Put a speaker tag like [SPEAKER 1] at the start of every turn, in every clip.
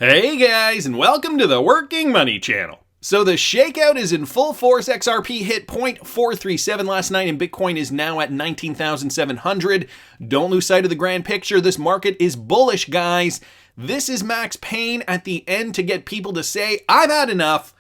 [SPEAKER 1] Hey guys, and welcome to the Working Money Channel. So the shakeout is in full force. XRP hit 0.437 last night, and Bitcoin is now at 19,700. Don't lose sight of the grand picture. This market is bullish, guys. This is max pain at the end to get people to say, I've had enough,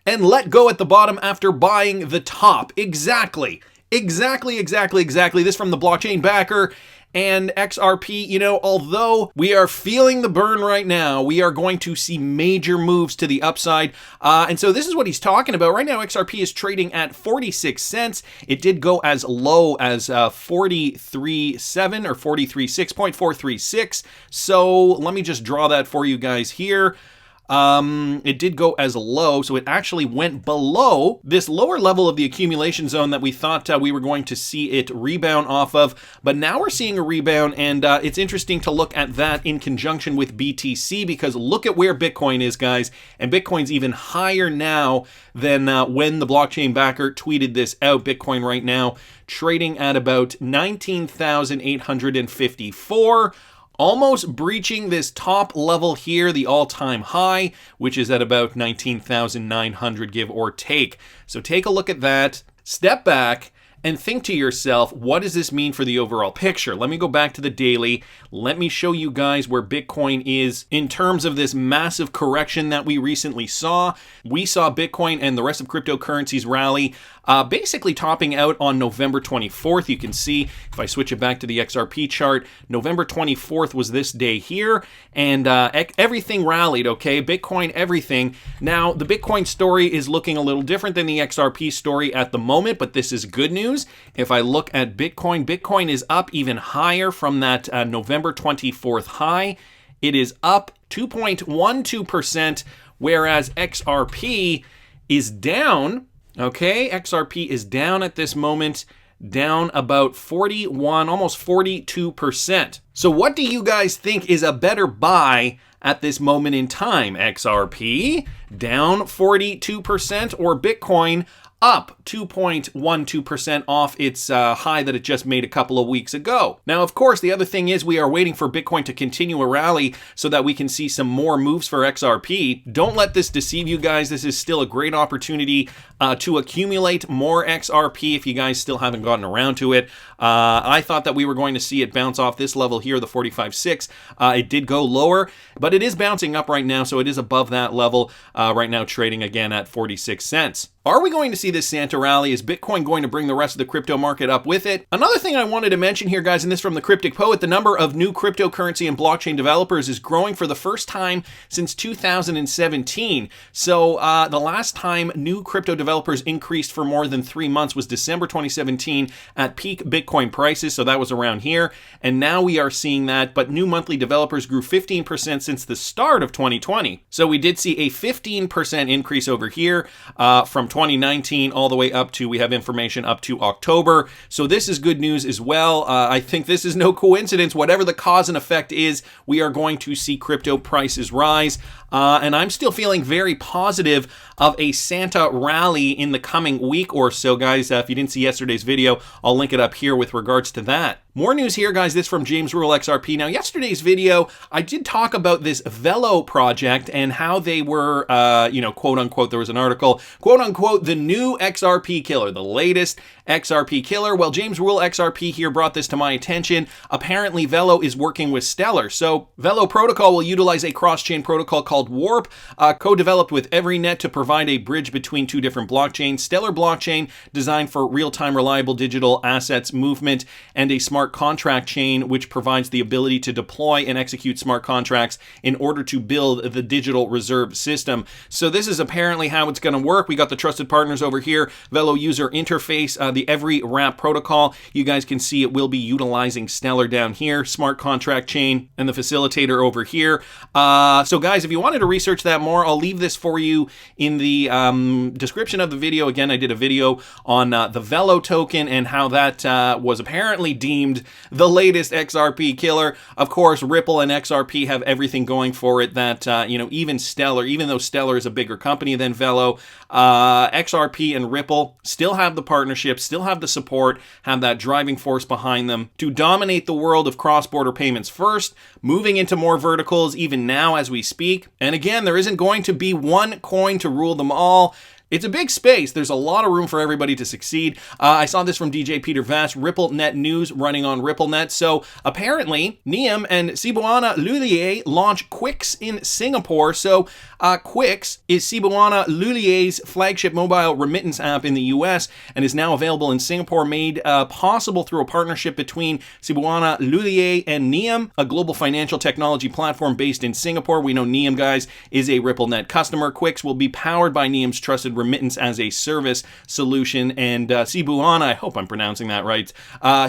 [SPEAKER 1] and let go at the bottom after buying the top. Exactly. This from the blockchain backer. And XRP, you know, although we are feeling the burn right now, we are going to see major moves to the upside. And so this is what he's talking about. Right now, XRP is trading at 46 cents. It did go as low as 43.7 or 43.6.436. So let me just draw that for you guys here. It did go as low, so it actually went below this lower level of the accumulation zone that we thought we were going to see it rebound off of. But now we're seeing a rebound, and it's interesting to look at that in conjunction with BTC, because look at where Bitcoin is, guys, and Bitcoin's even higher now than when the blockchain backer tweeted this out. Bitcoin right now trading at about 19,854. Almost breaching this top level here, the all-time high, which is at about 19,900, give or take. So take a look at that, step back, and think to yourself, what does this mean for the overall picture? Let me go back to the daily. Let me show you guys where Bitcoin is in terms of this massive correction that we recently saw. We saw Bitcoin and the rest of cryptocurrencies rally, basically topping out on November 24th. You can see, if I switch it back to the XRP chart, November 24th was this day here, and everything rallied, okay? Bitcoin, everything. Now, the Bitcoin story is looking a little different than the XRP story at the moment, but this is good news. If I look at Bitcoin, Bitcoin is up even higher from that November 24th high. It is up 2.12%, whereas XRP is down. Okay, XRP is down at this moment, down about 41, almost 42%. So what do you guys think is a better buy at this moment in time? XRP down 42% or Bitcoin up 2.12% off its high that it just made a couple of weeks ago? Now, of course, the other thing is we are waiting for Bitcoin to continue a rally so that we can see some more moves for XRP. Don't let this deceive you guys. This is still a great opportunity to accumulate more XRP if you guys still haven't gotten around to it. I thought that we were going to see it bounce off this level here, the 45.6. It did go lower, but it is bouncing up right now, so it is above that level right now, trading again at 46 cents. Are we going to see this Santa rally? Is Bitcoin going to bring the rest of the crypto market up with it? Another thing I wanted to mention here, guys, and this from the Cryptic Poet, the number of new cryptocurrency and blockchain developers is growing for the first time since 2017. So the last time new crypto developers increased for more than 3 months was December 2017 at peak Bitcoin prices, so that was around here. And now we are seeing that, but new monthly developers grew 15% since the start of 2020. So we did see a 15% increase over here from 2019 all the way up to, we have information up to October. So this is good news as well. I think this is no coincidence. Whatever the cause and effect is, we are going to see crypto prices rise. And I'm still feeling very positive of a Santa rally in the coming week or so, guys. If you didn't see yesterday's video, I'll link it up here with regards to that. More news here, guys. This from James RuleXRP. Now, yesterday's video, I did talk about this Velo project and how they were, quote unquote, there was an article, quote unquote, the new XRP killer, the latest XRP killer. Well, James RuleXRP here brought this to my attention. Apparently, Velo is working with Stellar. So, Velo protocol will utilize a cross-chain protocol called Warp, co-developed with EveryNet to provide a bridge between two different blockchains. Stellar blockchain designed for real-time reliable digital assets movement, and a smart contract chain which provides the ability to deploy and execute smart contracts in order to build the digital reserve system. So this is apparently how it's going to work. We got the trusted partners over here, Velo user interface, the EveryWrap protocol. You guys can see it will be utilizing Stellar down here, smart contract chain, and the facilitator over here. So guys, if you wanted to research that more, I'll leave this for you in the description of the video. Again, I did a video on the Velo token and how that was apparently deemed named the latest XRP killer. Of course, Ripple and XRP have everything going for it that, even Stellar, even though Stellar is a bigger company than Velo, XRP and Ripple still have the partnership, still have the support, have that driving force behind them to dominate the world of cross-border payments first, moving into more verticals even now as we speak. And again, there isn't going to be one coin to rule them all. It's a big space. There's a lot of room for everybody to succeed. I saw this from DJ Peter Vass, RippleNet News running on RippleNet. So apparently, Nium and Cebuana Lhuillier launch Quikz in Singapore. So Quikz is Cebuana Lhuillier's flagship mobile remittance app in the US and is now available in Singapore, made possible through a partnership between Cebuana Lhuillier and Nium, a global financial technology platform based in Singapore. We know Nium, guys, is a RippleNet customer. Quikz will be powered by Nium's trusted remittance as a service solution, and Cebuana, I hope I'm pronouncing that right,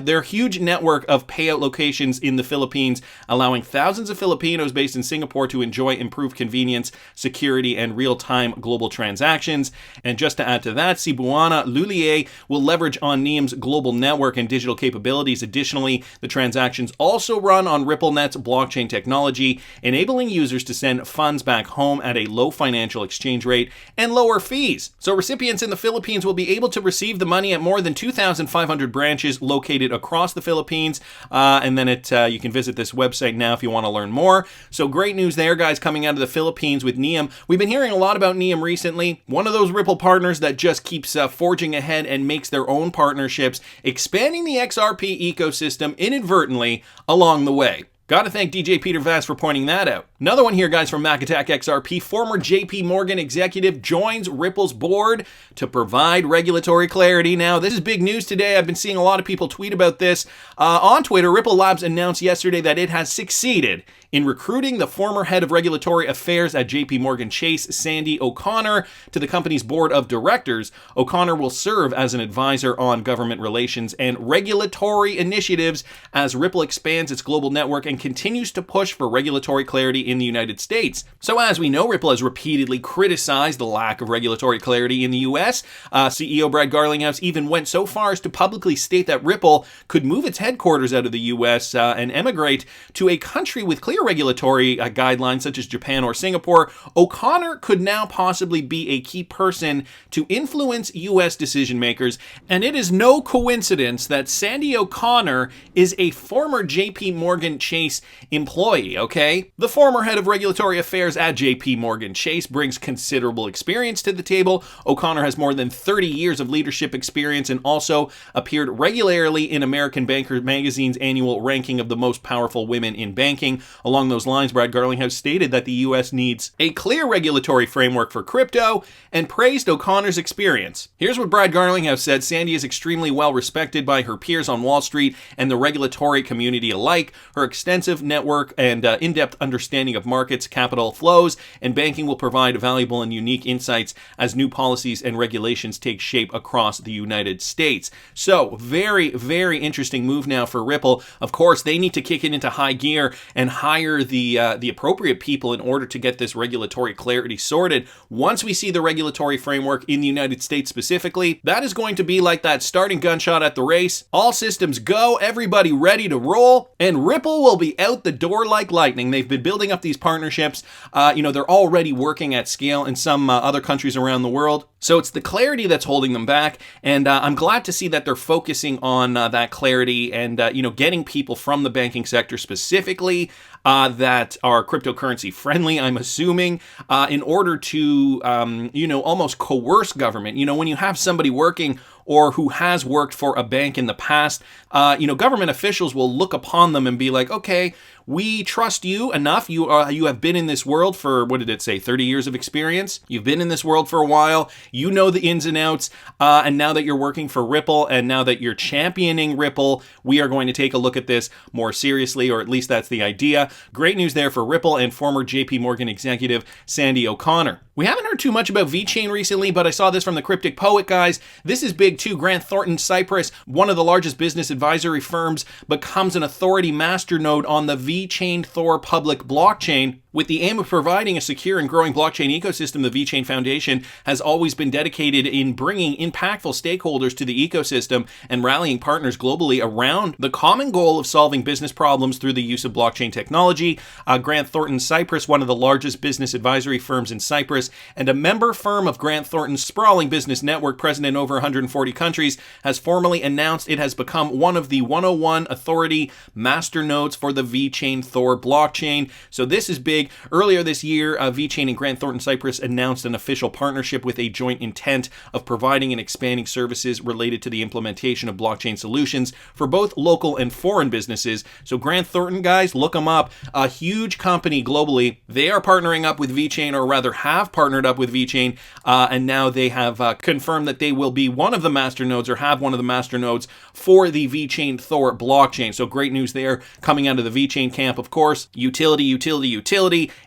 [SPEAKER 1] their huge network of payout locations in the Philippines, allowing thousands of Filipinos based in Singapore to enjoy improved convenience, security, and real-time global transactions. And just to add to that, Cebuana Lhuillier will leverage on Nium's global network and digital capabilities. Additionally, the transactions also run on RippleNet's blockchain technology, enabling users to send funds back home at a low financial exchange rate and lower fees. So recipients in the Philippines will be able to receive the money at more than 2,500 branches located across the Philippines. And then you can visit this website now if you want to learn more. So great news there, guys, coming out of the Philippines with Nium. We've been hearing a lot about Nium recently. One of those Ripple partners that just keeps forging ahead and makes their own partnerships, expanding the XRP ecosystem inadvertently along the way. Got to thank DJ Peter Vass for pointing that out. Another one here, guys, from MACKATTACKXRP. Former JPMorgan executive joins Ripple's board to provide regulatory clarity. Now, this is big news today. I've been seeing a lot of people tweet about this. On Twitter, Ripple Labs announced yesterday that it has succeeded in recruiting the former head of regulatory affairs at JPMorgan Chase, Sandy O'Connor, to the company's board of directors. O'Connor will serve as an advisor on government relations and regulatory initiatives as Ripple expands its global network and continues to push for regulatory clarity in the United States. So as we know, Ripple has repeatedly criticized the lack of regulatory clarity in the US. CEO Brad Garlinghouse even went so far as to publicly state that Ripple could move its headquarters out of the US and emigrate to a country with clear regulatory guidelines such as Japan or Singapore. O'Connor could now possibly be a key person to influence US decision makers, and it is no coincidence that Sandy O'Connor is a former JPMorgan Chase employee, okay? The former head of regulatory affairs at JPMorgan Chase brings considerable experience to the table. O'Connor has more than 30 years of leadership experience and also appeared regularly in American Banker magazine's annual ranking of the most powerful women in banking. Along those lines, Brad Garlinghouse stated that the U.S. needs a clear regulatory framework for crypto and praised O'Connor's experience. Here's what Brad Garlinghouse said. Sandy is extremely well respected by her peers on Wall Street and the regulatory community alike. Her extensive network and in-depth understanding of markets, capital flows, and banking will provide valuable and unique insights as new policies and regulations take shape across the United States. So, very, very interesting move now for Ripple. Of course, they need to kick it into high gear and hire the appropriate people in order to get this regulatory clarity sorted. Once we see the regulatory framework in the United States specifically, that is going to be like that starting gunshot at the race. All systems go, everybody ready to roll, and Ripple will be out the door like lightning. They've been building up these partnerships. They're already working at scale in some other countries around the world. So it's the clarity that's holding them back, and I'm glad to see that they're focusing on that clarity and getting people from the banking sector specifically that are cryptocurrency friendly, I'm assuming, in order to almost coerce government. When you have somebody working or who has worked for a bank in the past, government officials will look upon them and be like, okay, we trust you enough. You have been in this world for, 30 years of experience. You've been in this world for a while. You know the ins and outs. And now that you're working for Ripple and now that you're championing Ripple, we are going to take a look at this more seriously, or at least that's the idea. Great news there for Ripple and former JPMorgan executive Sandy O'Connor. We haven't heard too much about VeChain recently, but I saw this from the Cryptic Poet, guys. This is big too. Grant Thornton, Cyprus, one of the largest business advisory firms, becomes an authority masternode on the VeChainThor public blockchain. With the aim of providing a secure and growing blockchain ecosystem, the VeChain Foundation has always been dedicated in bringing impactful stakeholders to the ecosystem and rallying partners globally around the common goal of solving business problems through the use of blockchain technology. Grant Thornton Cyprus, one of the largest business advisory firms in Cyprus, and a member firm of Grant Thornton's sprawling business network present in over 140 countries, has formally announced it has become one of the 101 authority masternodes for the VeChainThor blockchain. So this is big. Earlier this year, VeChain and Grant Thornton Cyprus announced an official partnership with a joint intent of providing and expanding services related to the implementation of blockchain solutions for both local and foreign businesses. So Grant Thornton, guys, look them up. A huge company globally. They are partnering up with VeChain, or rather have partnered up with VeChain, and now they have confirmed that they will be one of the masternodes, or have one of the masternodes for the VeChainThor blockchain. So great news there coming out of the VeChain camp. Of course, utility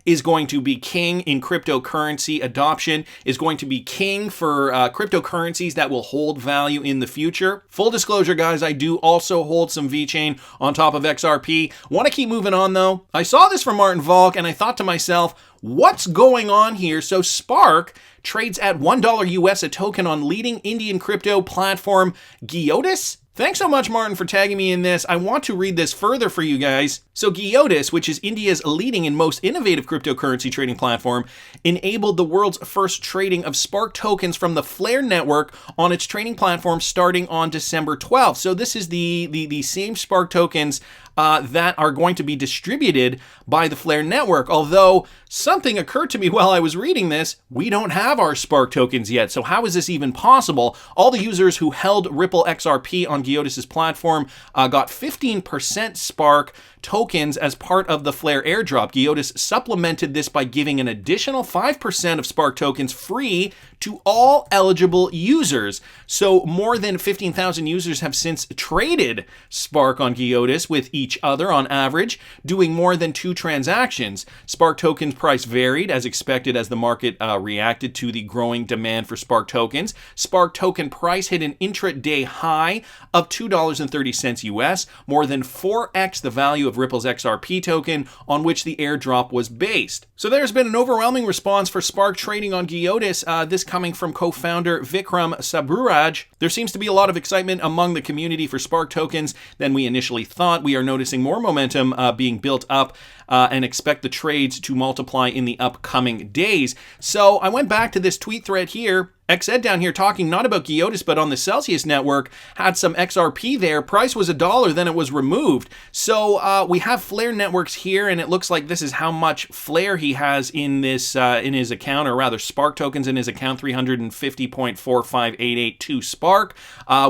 [SPEAKER 1] is going to be king in cryptocurrency. Adoption is going to be king for cryptocurrencies that will hold value in the future. Full disclosure, guys, I do also hold some VeChain on top of XRP. Want to keep moving on, though. I saw this from MARTINCPVALK, and I thought to myself, what's going on here? So Spark trades at $1 US a token on leading Indian crypto platform Giottus. Thanks so much, Martin, for tagging me in this. I want to read this further for you guys. So Giottus, which is India's leading and most innovative cryptocurrency trading platform, enabled the world's first trading of Spark tokens from the FLR network on its trading platform starting on December 12th. So this is the same Spark tokens that are going to be distributed by the FLR network. Although something occurred to me while I was reading this, we don't have our Spark tokens yet. So how is this even possible? All the users who held RippleXRP on Giottus' platform got 15% Spark tokens as part of the FLR airdrop. Giottus supplemented this by giving an additional 5% of Spark tokens free to all eligible users. So more than 15,000 users have since traded Spark on Giottus with each other on average, doing more than 2 transactions. Spark tokens price varied as expected as the market reacted to the growing demand for Spark tokens. Spark token price hit an intraday high of $2.30 US, more than 4x the value of Ripple's XRP token on which the airdrop was based. So there's been an overwhelming response for Spark trading on Giottus, this coming from co-founder Vikram Saburaj. There seems to be a lot of excitement among the community for Spark tokens than we initially thought. We are noticing more momentum being built up and expect the trades to multiply in the upcoming days. So I went back to this tweet thread here. XED down here talking not about Giottus, but on the Celsius network, had some XRP there. Price was $1, then it was removed. So we have FLR networks here, and it looks like this is how much FLR he has in this in his account, or rather Spark tokens in his account, 350.45882 Spark,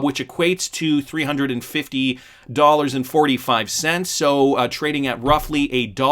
[SPEAKER 1] which equates to $350.45. So trading at roughly $1.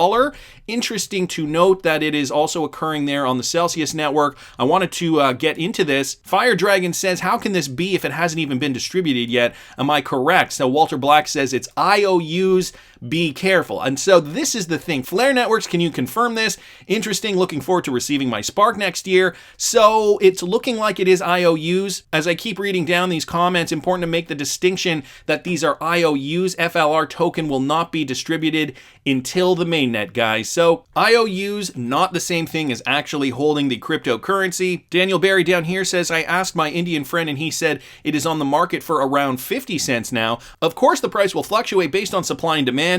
[SPEAKER 1] Interesting to note that it is also occurring there on the Celsius network. I wanted to get into this. Fire Dragon says, how can this be if it hasn't even been distributed yet? Am I correct? So Walter Black says it's IOUs. Be careful. And so this is the thing. FLR networks, can you confirm this? Interesting. Looking forward to receiving my Spark next year. So it's looking like it is IOUs. As I keep reading down these comments, important to make the distinction that these are IOUs. FLR token will not be distributed until the mainnet, guys. So IOUs, not the same thing as actually holding the cryptocurrency. Daniel Barry down here says, I asked my Indian friend and he said it is on the market for around 50 cents now. Of course, the price will fluctuate based on supply and demand.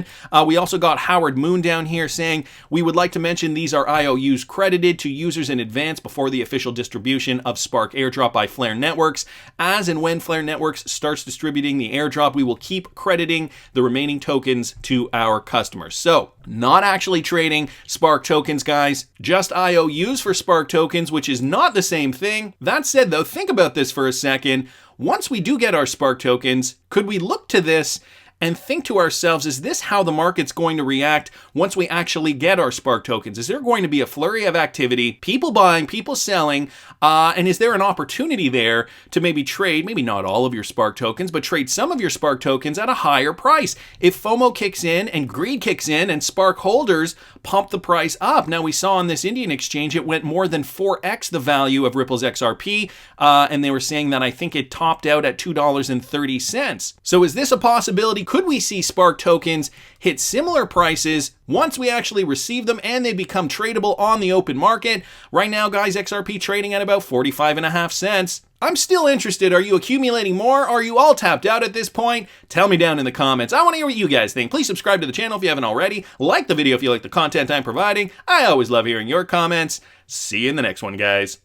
[SPEAKER 1] We also got Howard Moon down here saying, we would like to mention these are IOUs credited to users in advance before the official distribution of Spark airdrop by FLR networks. As and when FLR networks starts distributing the airdrop, we will keep crediting the remaining tokens to our customers. So not actually trading Spark tokens, guys, just IOUs for Spark tokens, which is not the same thing. That said, though, think about this for a second. Once we do get our Spark tokens, could we look to this and think to ourselves, is this how the market's going to react once we actually get our Spark tokens? Is there going to be a flurry of activity, people buying, people selling, and is there an opportunity there to maybe trade, maybe not all of your Spark tokens, but trade some of your Spark tokens at a higher price? If FOMO kicks in and greed kicks in and Spark holders pump the price up. Now we saw on this Indian exchange, it went more than 4x the value of Ripple's XRP, and they were saying that I think it topped out at $2.30. So is this a possibility? Could we see Spark tokens hit similar prices once we actually receive them and they become tradable on the open market? Right now, guys, XRP trading at about 45.5 cents. I'm still interested. Are you accumulating more? Are you all tapped out at this point? Tell me down in the comments. I want to hear what you guys think. Please subscribe to the channel if you haven't already. Like the video if you like the content I'm providing. I always love hearing your comments. See you in the next one, guys.